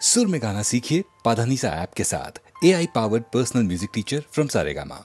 सुर में गाना सीखिए पाधानीसा ऐप के साथ। AI powered personal music teacher from Saregama.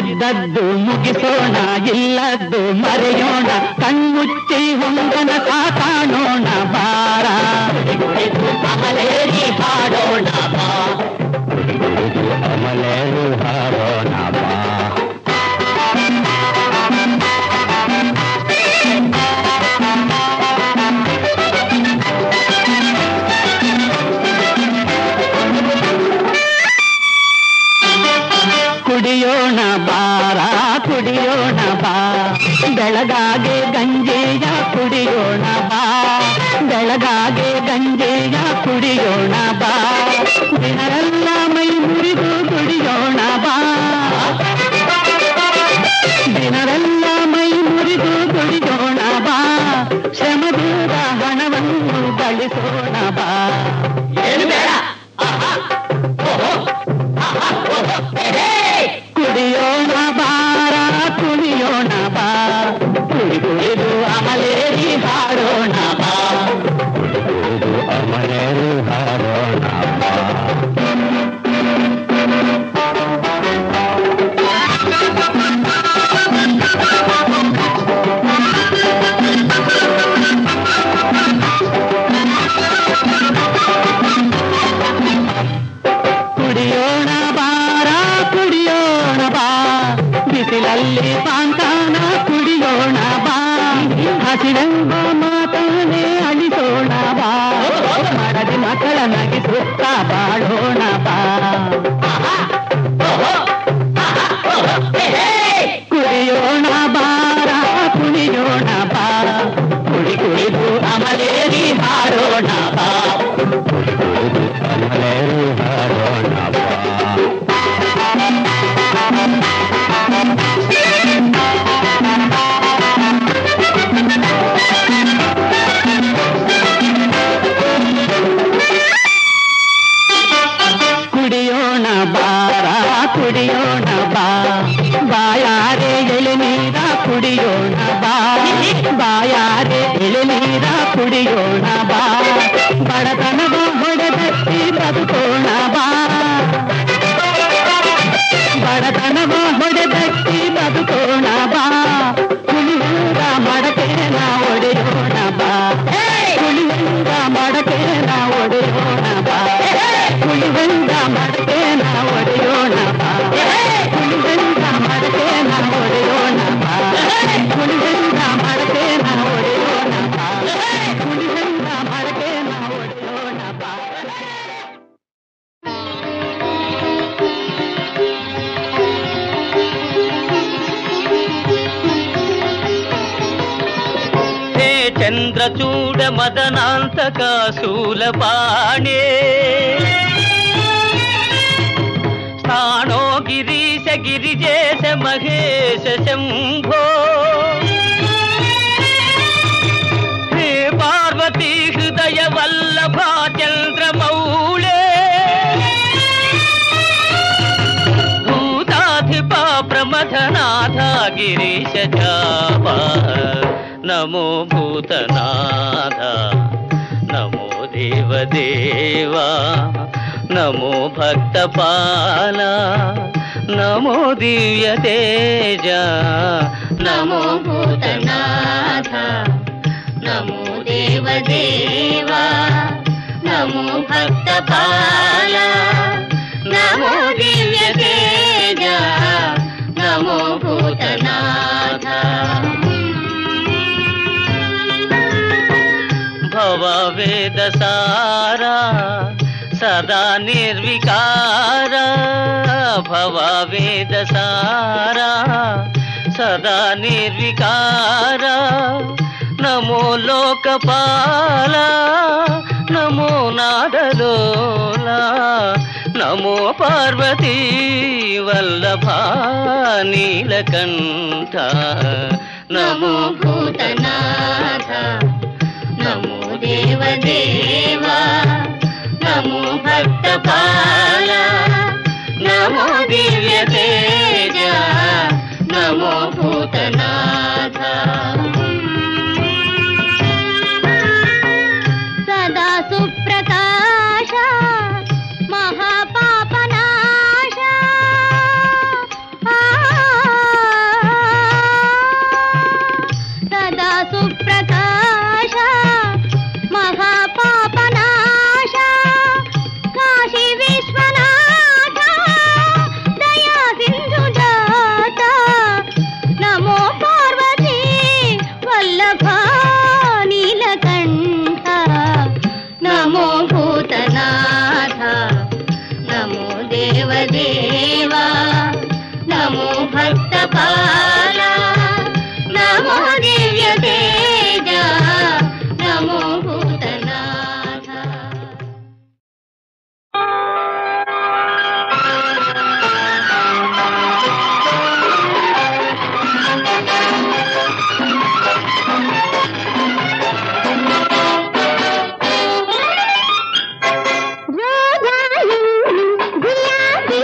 ಇದ್ದದ್ದು ಮುಗಿಸೋಣ, ಇಲ್ಲದ್ದು ಮರೆಯೋಣ, ಕಣ್ಮುಚ್ಚಿ ಹೊಂಗನ ಕಾಣೋಣ ಬಾರ, ಅಮಲೇರಿ ಹಾಡೋಣ ಬಾ, ಅಮಲೇರಿ ಹಾಡೋಣ ಬಾ. ಕುಡಿಯೋಣ ಬಾರ, ಕುಡಿಯೋಣ ಬಾ, ಬೆಳಗಾಗೆ ಗಂಜೆಯ ಕುಡಿಯೋಣ ಬಾ, ಬೆಳಗಾಗೆ ಗಂಜೆಯ ಕುಡಿಯೋಣ ಬಾ, ದಿನರೆಲ್ಲ ಮೈ ಮುರಿದು ಕುಡಿಯೋಣ ಬಾ, ದಿನರೆಲ್ಲ ಮೈ ಮುರಿದು ಕುಡಿಯೋಣ ಬಾ, ಶ್ರಮದೂರ ಹಣವನ್ನು ಗಳಿಸೋಣ ಬಾ. ಏನು ಬೇಡ, ಕುಡಿಯೋಣ ಬಾರ, ಕುಡಿಯೋಣ ಬಾ, ಕುಡಿದು ಅಮಲೇರಿ ಹಾಡೋಣ ಬಾ, ಕುಡಿದು ಅಮಲೇರಿ ಹಾಡೋಣ ಬಾ. ಮಾತಾನೆ ಅಳಿಸೋಣ ಬಾ, ಮಾಡದೆ ಮಕ್ಕಳ ನಗಿಸುತ್ತ ಬಾಳೋಣ ಬಾ. ಕುಡಿಯೋಣ ಬಾರ ಕುಣಿಯೋಣ ಬಾ, ಕುಡಿ ಕುಡಿದು ಅಮಲೇರಿ ಹಾಡೋಣ ಬಾ, ಕುಡಿ ಕುಡಿದು ಅಮಲೇರಿ ಹಾಡೋಣ ಬಾ. ಕುಡಿಯೋಣ ಬಾರ ಕುಡಿಯೋಣ ಬಾ, ಬಾಯಾರೆ ಎಳೆನೀರ ಕುಡಿಯೋಣ ಬಾ, ಬಾಯಾರೆ ಎಳೆನೀರ ಕುಡಿಯೋಣ ಬಾ, ಬಡತನವ ಹೊಡೆದಟ್ಟಿ ಬದುಕೋಣ ಬಾ, ಬಡತನವ ಹೊಡೆದಟ್ಟಿ ಬದುಕೋಣ ಬಾ, ಕುಣಿಯುವುದ ಮಡಕೆನ ಒಡೆಯೋಣ ಬಾ, ಕುಣಿಯುವುದ ಮಡಕೆನ ಒಡೆಯೋಣ ಬಾ, ಕುಣಿಯುವುದ ಮಡಕೆನ ಒಡೆಯೋಣ ಬಾ, ಕುಣಿಯುವುದ ಮಡಕೆನ ಒಡೆಯೋಣ ಬಾ, ಕುಣಿಯುವುದ ಮಡಕೆನ ಒಡೆಯೋಣ ಬಾ, ಕುಣಿಯುವುದ ಮಡಕೆನ ಒಡೆಯೋಣ ಬಾ. హే చంద్రచూడ మదనాంతక శూలపాణే, స్థానో గిరీశ గిరిజేశ మహేశ శంభో, హే పార్వతీ హృదయ వల్లభా చంద్రమౌళే, భూతాధిపా ప్రమథనాథ గిరీశ చాపా, నమో భూతనాథ నమో దేవదేవా, నమో భక్తపాల నమో దివ్య తేజ, నమో భూతనాథ నమో దేవదేవా, నమో భక్తపాల నమో దివ్య తేజ, నమో భూతనాథ. భవవేద సారా సదా నిర్వికార, భవవేద సారా సదా నిర్వికార, నమో లోకపాల నమో నాదలోలా, నమో పార్వతీ వల్లభా నీలకంఠ, నమో భూతనాథ నమో దేవదేవా, నమో భక్తపాల నమో దివ్య తేజ, నమో భూతనాథ. సదా సుప్రకాశ మహాపాపనాశ, సదా సుప్రకాశ మహాపాపనాశ, కాశీ విశ్వనాథ దయా సింధు జాత, నమో పార్వతీ వల్లభా నీలకంఠ, నమో భూతనాథ నమో దేవదేవా, నమో భక్తపాల నమో దివ్య తేజ, నమో భూతనాథ. గులాబీ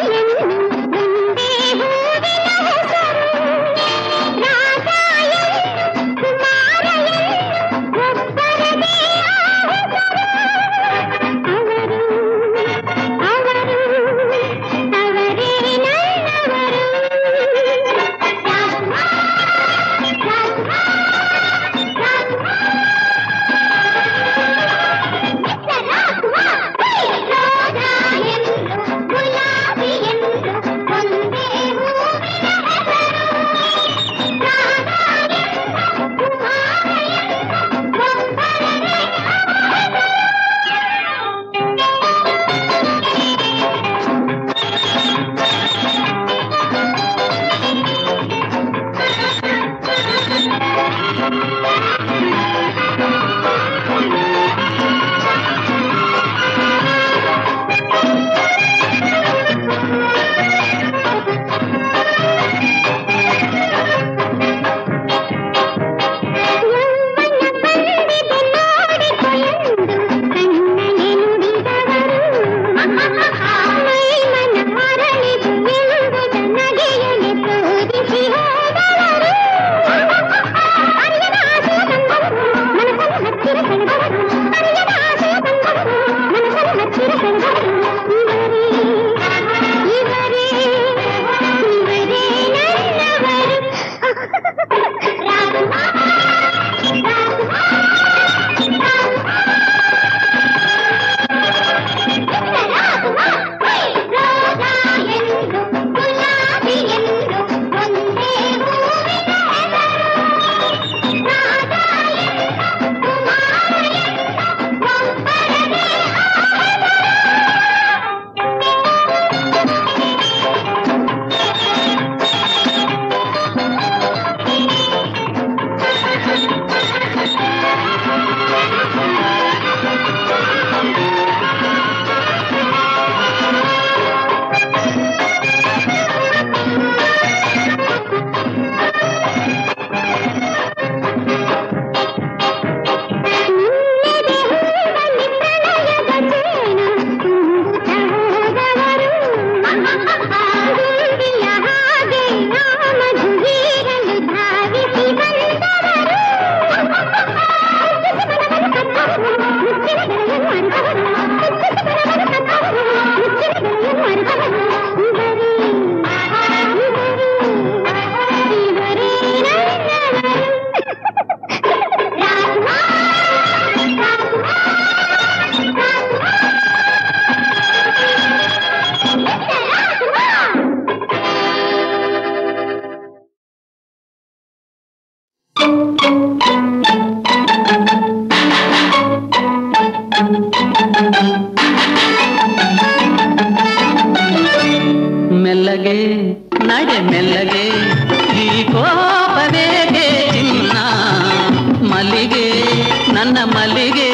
ಮಲ್ಲಿಗೆ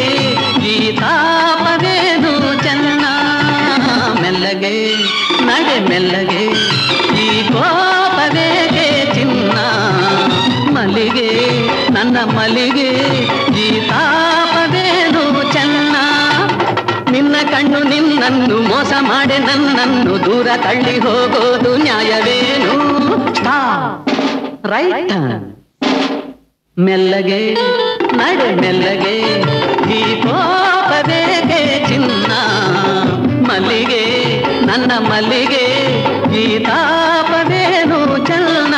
ಈ ತಾಪವೇನು ಚೆನ್ನ ಮೆಲ್ಲಗೆ ನಡೆ ಮೆಲ್ಲಗೆ ಈ ಕೋಪವೇಗೆ ಚಿನ್ನ ಮಲ್ಲಿಗೆ ನನ್ನ ಮಲ್ಲಿಗೆ ಈ ತಾಪವೇನು ಚೆನ್ನ ನಿನ್ನ ಕಣ್ಣು ನಿನ್ನನ್ನು ಮೋಸ ಮಾಡೆ ನನ್ನನ್ನು ದೂರ ತಳ್ಳಿ ಹೋಗೋದು ನ್ಯಾಯವೇನು ರೈಟ್ ಮೆಲ್ಲಗೆ ನಡೆ ಮೆಲ್ಲಗೆ ಈ ಕೋಪವೇಗೆ ಚಿನ್ನ ಮಲ್ಲಿಗೆ ನನ್ನ ಮಲ್ಲಿಗೆ ಈ ತಾಪವೇನು ಚೆನ್ನ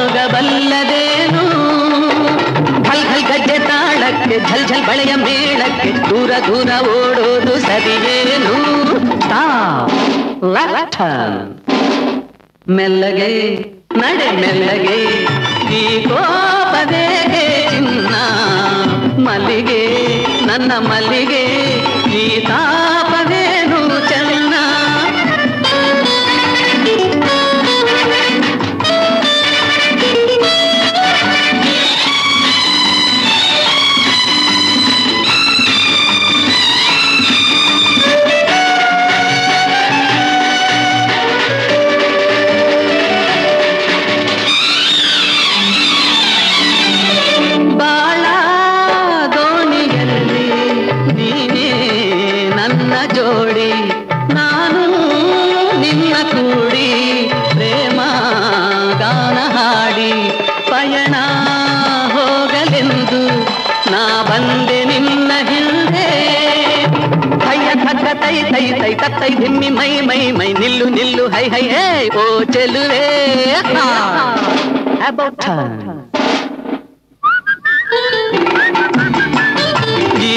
ಕಹಿಯಾಗಬಲ್ಲದೇನು ಘಲ್ ಘಲ್ ಗಜ್ಜೆ ತಾಳಕ್ಕೆ ಝಲ್ ಝಲ್ ಬಳೆಯ ಮೇಳಕ್ಕೆ ದೂರ ದೂರ ಓಡೋದು ಸರಿಯೇನು ಮೆಲ್ಲಗೆ ನಡೆ ಮೆಲ್ಲಗೆ ಈ ಕೋಪದೇಗೆ ಚಿನ್ನ ಮಲ್ಲಿಗೆ ನನ್ನ ಮಲ್ಲಿಗೆ ಈ ತಾಪವೇನು ಚೆನ್ನ ಜೋಡಿ ನಾನು ನಿನ್ನ ಕೂಡಿ ಪ್ರೇಮ ಗಾನ ಹಾಡಿ ಪಯಣ ಹೋಗಲೆಂದು ನಾ ಬಂದೆ ನಿನ್ನ ಹಿಂದೆ ಹಯ್ಯ ಥಕ್ಕ ತೈ ತೈ ತೈ ತತ್ತೈ ಧಿಮ್ಮಿ ಮೈ ಮೈ ಮೈ ನಿಲ್ಲು ನಿಲ್ಲು ಹೈ ಹೈ ಹೇ ಓ ಚೆಲುವೆ ಈ